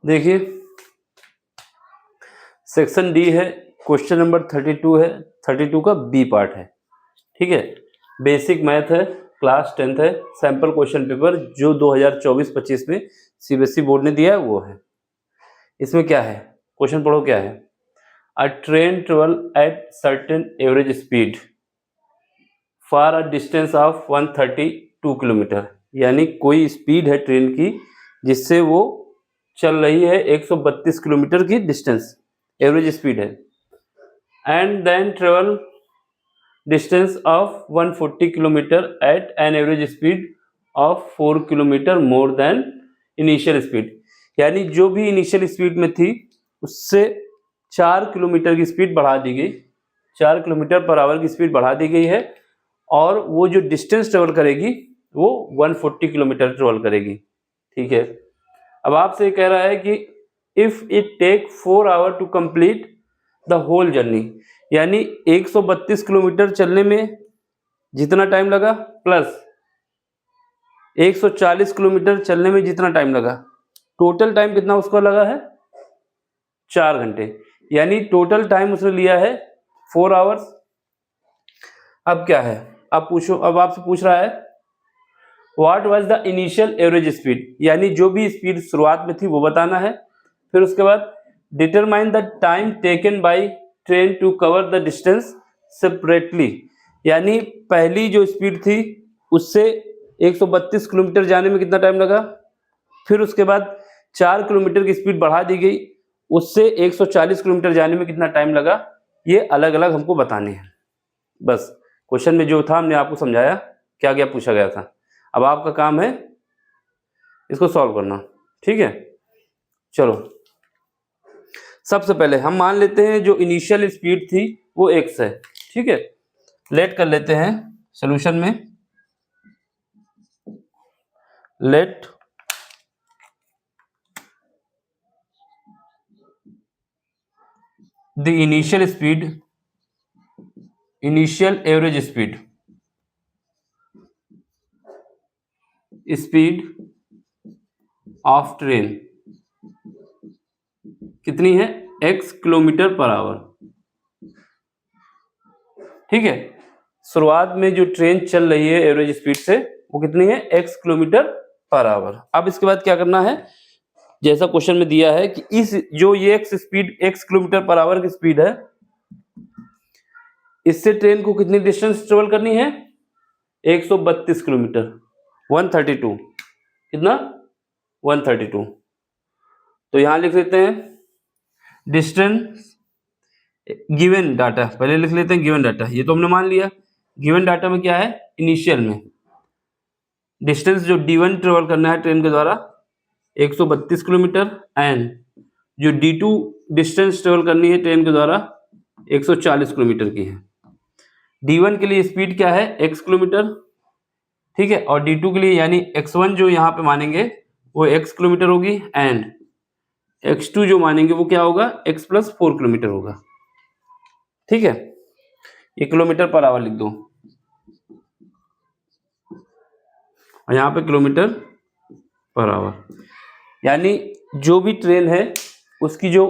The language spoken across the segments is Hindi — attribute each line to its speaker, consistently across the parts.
Speaker 1: देखिए सेक्शन डी है, क्वेश्चन नंबर 32 है, 32 का बी पार्ट है। ठीक है, बेसिक मैथ है, क्लास 10th है, सैंपल क्वेश्चन पेपर जो 2024-25 में सीबीएसई बोर्ड ने दिया है वो है। इसमें क्या है, क्वेश्चन पढ़ो क्या है। अ train travel at certain average speed for a distance of 132 kilometre, यानी कोई स्पीड है ट्रेन की जिससे वो चल रही है 132 किलोमीटर की डिस्टेंस, एवरेज स्पीड है। And then travel distance of 140 kilometre at an average speed of 4 kilometre more than initial speed, यानी जो भी इनिशियल स्पीड में थी उससे 4 किलोमीटर की स्पीड बढ़ा दी गई, 4 किलोमीटर पर आवर की स्पीड बढ़ा दी गई है, और वो जो डिस्टेंस ट्रेवल करेगी वो 140 किलोमीटर ट्रेवल करेगी। ठीक है, अब आपसे कह रहा है कि if it take 4 hour to complete the whole journey, यानी 132 किलोमीटर चलने में जितना टाइम लगा प्लस 140 किलोमीटर चलने में जितना टाइम लगा, टोटल टाइम कितना उसको लगा है 4 घंटे, यानी टोटल टाइम उसने लिया है 4 आवर्स। अब क्या है, अब पूछो, अब आपसे पूछ रहा है what was the initial average speed, यानी जो भी स्पीड शुरुआत में थी वो बताना है। फिर उसके बाद determine the time taken by train to cover the distance separately, यानी पहली जो स्पीड थी उससे 132 किलोमीटर जाने में कितना टाइम लगा, फिर उसके बाद 4 किलोमीटर की स्पीड बढ़ा दी गई, उससे 140 किलोमीटर जाने में कितना टाइम लगा, ये अलग अलग हमको बताने हैं। बस क्वेश्चन में जो था हमने आपको समझाया, क्या क्या पूछा गया था। अब आपका काम है इसको सॉल्व करना। ठीक है, चलो सबसे पहले हम मान लेते हैं जो इनिशियल स्पीड थी वो x है। ठीक है, लेट कर लेते हैं सॉल्यूशन में, let the initial speed, initial average speed, speed of train कितनी है x किलोमीटर पर आवर। ठीक है, शुरुआत में जो ट्रेन चल रही है एवरेज स्पीड से वो कितनी है x किलोमीटर पर आवर। अब इसके बाद क्या करना है, जैसा क्वेश्चन में दिया है कि इस जो ये x speed x kilometre per hour की स्पीड है, इससे ट्रेन को कितनी डिस्टेंस ट्रेवल करनी है 132 किलोमीटर, 132 कितना 132। तो यहां लिख लेते हैं डिस्टेंस गिवन डाटा, पहले लिख लेते हैं गिवन डाटा, ये तो हमने मान लिया। गिवन डाटा में क्या है, इनिशियल में डिस्टेंस जो d1 ट्रेवल करना है ट्रेन के द्वारा 132 किलोमीटर, एंड जो d2 डिस्टेंस ट्रेवल करनी है ट्रेन के द्वारा 140 किलोमीटर की है। d1 के लिए स्पीड क्या है x किलोमीटर, ठीक है, और d2 के लिए यानी x1 जो यहाँ पे मानेंगे वो x किलोमीटर होगी, एंड x2 जो मानेंगे वो क्या होगा x प्लस 4 किलोमीटर होगा। ठीक है, ये किलोमीटर पर आवर लिख दो और यहाँ पे किलोमीटर पर आवर, यानी जो भी ट्रेन है उसकी जो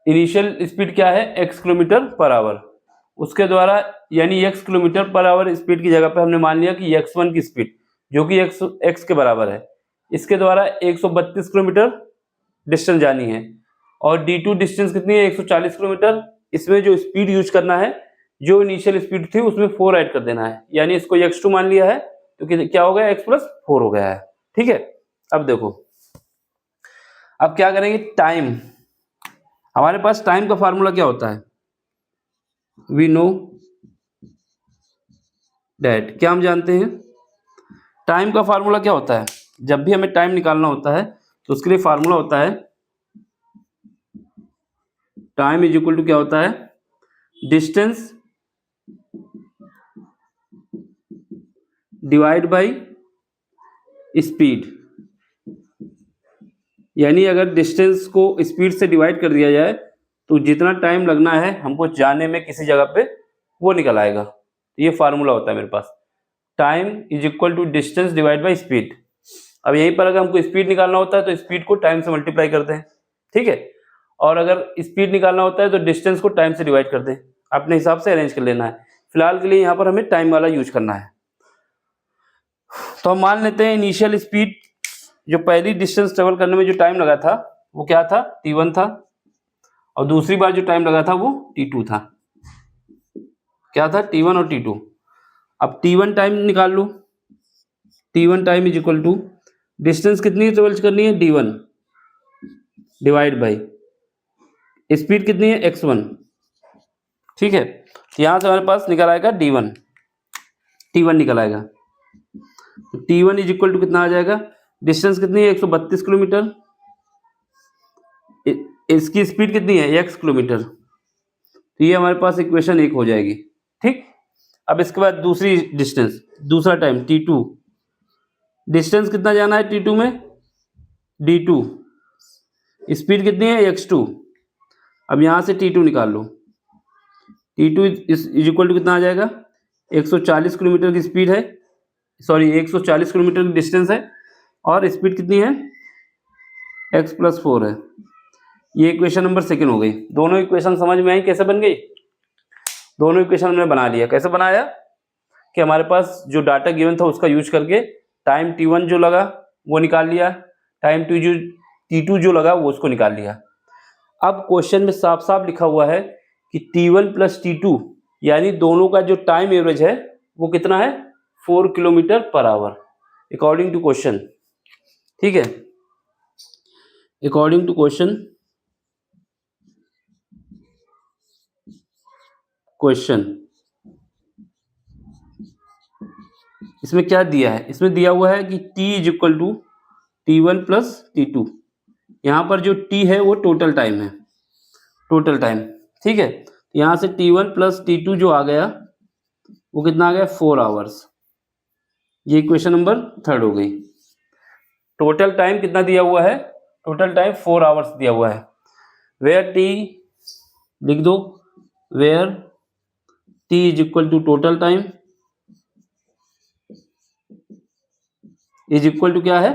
Speaker 1: इनिशियल स्पीड क्या है x किलोमीटर पर आवर, उसके द्वारा यानी x kilometre per hour speed की जगह पे हमने मान लिया कि x1 की स्पीड जो कि x के बराबर है, इसके द्वारा 132 किलोमीटर डिस्टेंस जानी है, और d2 डिस्टेंस कितनी है 140 किलोमीटर। इसमें जो स्पीड यूज करना है, जो इनिशियल स्पीड थी उसमें 4 ऐड कर देना है, यानी इसको x2 मान लिया है तो क्या हो गया x प्लस 4 हो गया है। ठीक है, अब देखो अब क्या करेंगे, टाइम, हमारे पास टाइम का फार्मूला क्या होता है, वी नो दैट, क्या हम जानते हैं टाइम का फार्मूला क्या होता है, जब भी हमें टाइम निकालना होता है तो उसके लिए फार्मूला होता है टाइम इज इक्वल टू क्या होता है डिस्टेंस डिवाइड बाय स्पीड, यानी अगर डिस्टेंस को स्पीड से डिवाइड कर दिया जाए तो जितना टाइम लगना है हमको जाने में किसी जगह पे वो निकल आएगा। तो ये फार्मूला होता है मेरे पास, time is equal to distance divide by speed. अब यहीं पर अगर हमको स्पीड निकालना होता है तो स्पीड को टाइम से मल्टीप्लाई करते हैं, ठीक है, और अगर स्पीड निकालना होता है तो डिस्टेंस को टाइम से डिवाइड करते हैं। अपने हिसाब से अरेंज कर लेना है। फिलहाल के लिए यहाँ पर हमें टाइम वाला यूज करना है। तो हम मान लेते हैं इनिशियल स्पीड, जो पहली डिस्टेंस ट्रेवल करने में जो टाइम लगा था वो क्या था, t1 था, और दूसरी बार जो टाइम लगा था वो t2 था। क्या था, t1 और t2। अब t1 टाइम निकाल लो, t1 time is equal to distance कितनी ट्रेवल करनी है, d1 डिवाइड बाई स्पीड कितनी है, x1, ठीक है। यहां से हमारे पास निकल आएगा d1, t1 निकल आएगा। तो t1 इज इक्वल टू कितना आ जाएगा, डिस्टेंस कितनी है 132 किलोमीटर, इसकी स्पीड कितनी है x किलोमीटर, तो ये हमारे पास इक्वेशन 1 हो जाएगी, ठीक। अब इसके बाद दूसरी डिस्टेंस, दूसरा टाइम t2, डिस्टेंस कितना जाना है t2 में, d2, स्पीड कितनी है x2। अब यहां से t2 निकाल लो, t2 इज इक्वल टू कितना आ जाएगा, 140 किलोमीटर की स्पीड है, सॉरी 140 किलोमीटर की डिस्टेंस है, और स्पीड कितनी है, x प्लस 4 है। ये इक्वेशन नंबर 2 हो गई। दोनों इक्वेशन समझ में आई कैसे बन गई, दोनों इक्वेशन हमने बना लिया। कैसे बनाया कि हमारे पास जो डाटा गिवन था उसका यूज करके टाइम t1 जो लगा वो निकाल लिया, टाइम t2 जो लगा वो उसको निकाल लिया। अब क्वेश्चन में साफ साफ लिखा हुआ है कि t1 प्लस t2 यानी दोनों का जो टाइम एवरेज है वो कितना है, 4 kilometre per hour, according to question, ठीक है, अकॉर्डिंग टू क्वेश्चन इसमें क्या दिया है, इसमें दिया हुआ है कि t is equal to t1 plus t2। यहाँ पर जो t है वो टोटल टाइम है, टोटल टाइम, ठीक है। यहाँ से t1 प्लस t2 जो आ गया वो कितना आ गया, 4 आवर्स। ये इक्वेशन नंबर 3 हो गई। टोटल टाइम कितना दिया हुआ है, टोटल टाइम 4 आवर्स दिया हुआ है। वेयर t लिख दो, where t is equal to total time is equal to क्या है,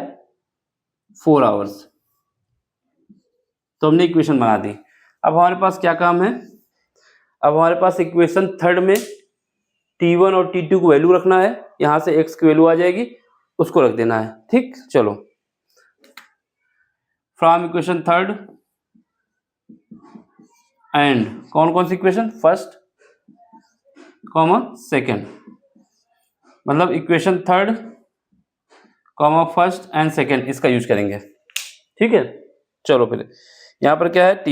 Speaker 1: 4 आवर्स। तो हमने इक्वेशन बना दी। अब हमारे पास क्या काम है, अब हमारे पास इक्वेशन 3 में t1 और t2 को वैल्यू रखना है, यहां से x की वैल्यू आ जाएगी उसको रख देना है, ठीक। चलो, फ्रॉम इक्वेशन 3 एंड कौन कौन सी इक्वेशन, फर्स्ट कॉमा सेकंड, मतलब equation 3 comma first and second, इसका यूज करेंगे, ठीक है। चलो फिर यहां पर क्या है,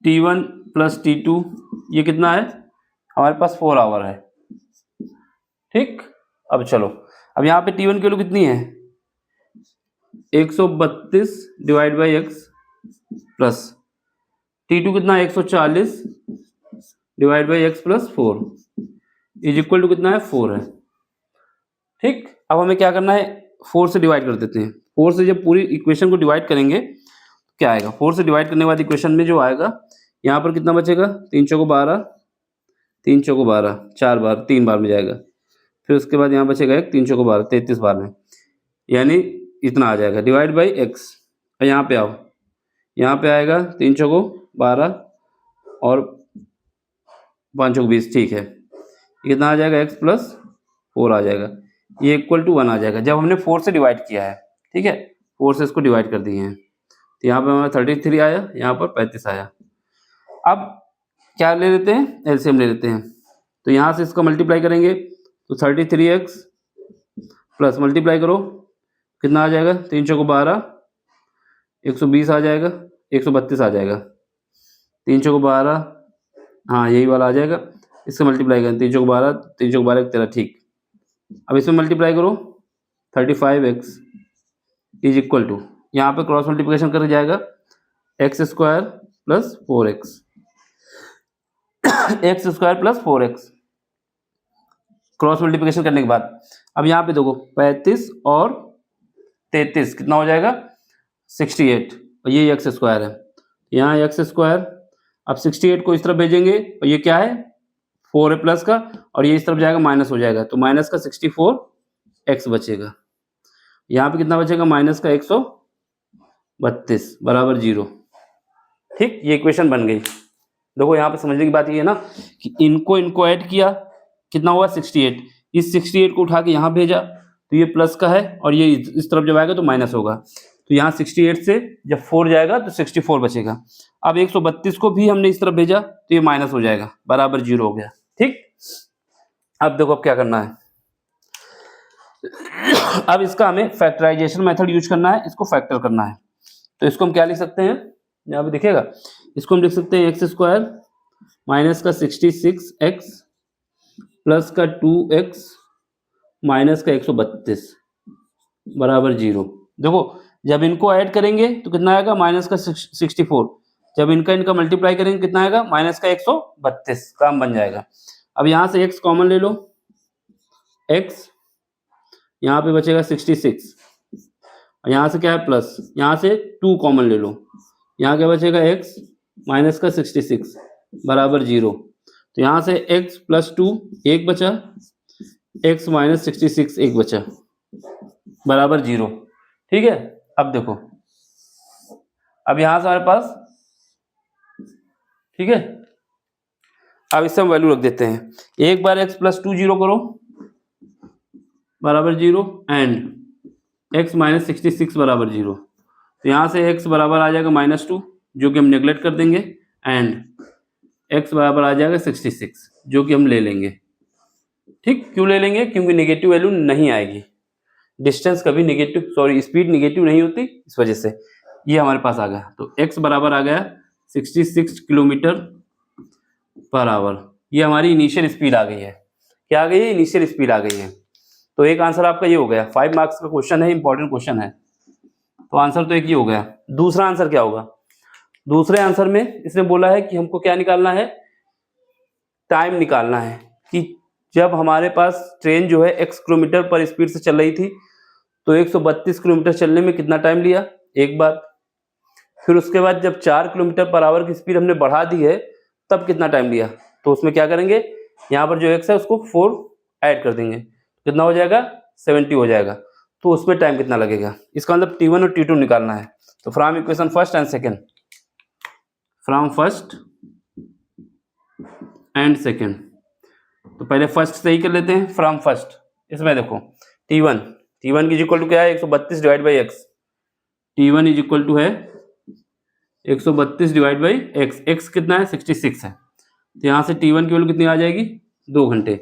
Speaker 1: t1 प्लस t2, ये कितना है हमारे पास 4 आवर है, ठीक। अब चलो, अब यहाँ पे t1 की वैल्यू कितनी है, 132 divide by x plus t2 कितना है, 140 divide by x plus 4 is equal to कितना है, 4 है, ठीक। अब हमें क्या करना है, 4 से डिवाइड कर देते हैं। 4 से जब पूरी इक्वेशन को डिवाइड करेंगे क्या आएगा, 4 से डिवाइड करने के बाद इक्वेशन में जो आएगा, यहाँ पर कितना बचेगा, 3 चौको 12, 3 चौको 12, 4 बार, 3 बार में जाएगा, फिर उसके बाद यहाँ बचेगा एक 3 चौको 12, 33 बार में, यानी इतना आ जाएगा, डिवाइड बाई एक्स। और यहाँ पे आओ, यहाँ पे आएगा 3 चौको 12 और 5 चौको 20, ठीक है, कितना आ जाएगा, x प्लस 4 आ जाएगा, ये इक्वल टू 1 आ जाएगा जब हमने 4 से डिवाइड किया है, ठीक है, 4 से इसको डिवाइड कर दिए हैं। तो यहाँ पे हमारा 33 आया, यहाँ पर 35 आया। अब क्या ले लेते हैं, एलसीएम ले लेते हैं। तो यहाँ से इसका मल्टीप्लाई करेंगे तो 33x प्लस मल्टीप्लाई करो कितना आ जाएगा, 3 चौको 12, 120 आ जाएगा, 132 आ जाएगा, 3 चौको 12, हाँ यही वाला आ जाएगा। इससे मल्टीप्लाई करें, 3 चौको 12, 3 चौको 12 तेरह, ठीक। अब इसमें मल्टीप्लाई करो 35x इज इक्वल टू, यहाँ पे क्रॉस मल्टीप्लिकेशन कर जाएगा x square plus 4x, x square plus 4x cross multiplication करने के बाद अब यहाँ पे देखो 35 और 33 कितना हो जाएगा, 68, और ये x स्क्वायर है, यहाँ x स्क्वायर। अब 68 को इस तरफ भेजेंगे और ये क्या है, 4 है प्लस का, और ये इस तरफ जाएगा माइनस हो जाएगा, तो माइनस का 64 x बचेगा। यहाँ पे कितना बचेगा, माइनस का 132 बराबर 0। ठीक, ये इक्वेशन बन गई। देखो यहाँ पे समझने की बात ये है ना कि इनको ऐड किया, कितना हुआ 68। इस 68 को उठा के यहाँ भेजा तो ये प्लस का है, और ये इस तरफ जब आएगा तो माइनस होगा। तो यहाँ 68 से जब 4 जाएगा तो 64 बचेगा। अब 132 को भी हमने इस तरफ भेजा तो ये माइनस हो जाएगा, बराबर 0 हो गया। ठीक, अब देखो अब क्या करना है। अब इसका हमें फैक्टराइजेशन मेथड यूज करना है, इसको फैक्टर करना है। तो इसको हम क्या लिख सकते हैं, यहाँ पे दिखेगा, इसको हम लिख सकते हैं x² माइनस का 66x प्लस का 2x माइनस का 132 बराबर 0। देखो जब इनको ऐड करेंगे तो कितना आएगा, माइनस का 64। जब इनका मल्टीप्लाई करेंगे कितना आएगा, माइनस का 132। काम बन जाएगा। अब यहाँ से x कॉमन ले लो, x यहाँ पे बचेगा 66, यहाँ से क्या है प्लस, यहाँ से 2 कॉमन ले लो, यहाँ क्या बचेगा x माइनस का 66 बराबर 0। तो यहाँ से x प्लस 2 1 बचा, x माइनस 66 1 बचा बराबर 0। ठीक है, अब देखो, अब यहाँ से हमारे पास, ठीक है, अब इससे हम वैल्यू रख देते हैं। एक बार x प्लस 2 0 करो बराबर 0 एंड x माइनस 66 बराबर 0। तो यहाँ से x बराबर आ जाएगा -2 जो कि हम नेग्लेक्ट कर देंगे, एंड x बराबर आ जाएगा 66 जो कि हम ले लेंगे। ठीक, क्यों ले लेंगे, क्योंकि नेगेटिव वैल्यू नहीं आएगी। डिस्टेंस कभी नेगेटिव, सॉरी स्पीड नेगेटिव नहीं होती, इस वजह से ये हमारे पास आ गया। तो x बराबर आ गया 66 किलोमीटर पर आवर। ये हमारी इनिशियल स्पीड आ गई है। क्या आ गई है, इनिशियल स्पीड आ गई है। तो एक आंसर आपका ये हो गया। 5 मार्क्स का क्वेश्चन है, इंपॉर्टेंट क्वेश्चन है, तो आंसर तो एक ही हो गया। दूसरा आंसर क्या होगा, दूसरे आंसर में इसने बोला है कि हमको क्या निकालना है, टाइम निकालना है कि जब हमारे पास ट्रेन जो है x किलोमीटर पर स्पीड से चल रही थी तो 132 किलोमीटर चलने में कितना टाइम लिया, एक बात। फिर उसके बाद जब 4 किलोमीटर पर आवर की स्पीड हमने बढ़ा दी है तब कितना टाइम लिया। तो उसमें क्या करेंगे, यहाँ पर जो x है उसको 4 ऐड कर देंगे, कितना हो जाएगा 70 हो जाएगा। तो उसमें टाइम कितना लगेगा, इसका मतलब T1 और T2 निकालना है। तो from equation first and second, from first and second, तो पहले फर्स्ट से ही कर लेते हैं। फ्रॉम फर्स्ट, इसमें देखो T1 इज इक्वल टू क्या है, 132 divide by x। T1 is equal to है 132 डिवाइड बाई x। x कितना है, 66 है। तो यहाँ से T1 की वैल्यू कितनी आ जाएगी, 2 घंटे,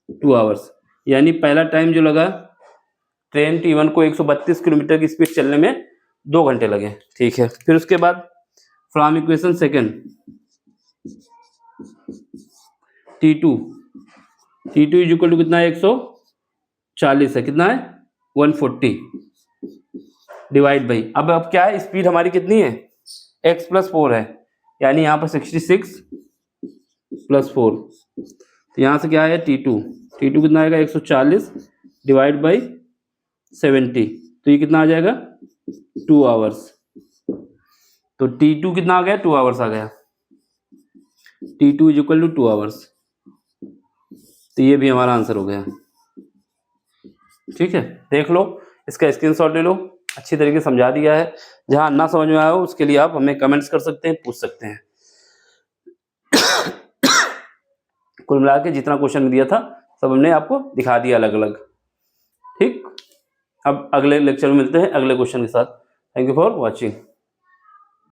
Speaker 1: 2 आवर्स। यानी पहला टाइम जो लगा ट्रेन T1 को 132 किलोमीटर की स्पीड चलने में 2 घंटे लगे। ठीक है, फिर उसके बाद from equation second T2 is equal to कितना है, 140 है, कितना है 140 डिवाइड बाई, अब क्या है, स्पीड हमारी कितनी है, x प्लस 4 है, यानी यहाँ पर 66 प्लस 4। तो यहाँ से क्या है T2 कितना आएगा, 140 डिवाइड बाई 70। तो ये कितना आ जाएगा, 2 आवर्स। तो T2 कितना आ गया, 2 आवर्स आ गया। T2 is equal to 2 hours. तो ये भी हमारा आंसर हो गया। ठीक है, देख लो, इसका स्क्रीनशॉट ले लो, अच्छी तरीके से समझा दिया है। जहां ना समझ में आया हो उसके लिए आप हमें कमेंट्स कर सकते हैं, पूछ सकते हैं। कुल मिला के जितना क्वेश्चन दिया था सब हमने आपको दिखा दिया अलग अलग। ठीक, अब अगले लेक्चर में मिलते हैं अगले क्वेश्चन के साथ। Thank you for watching.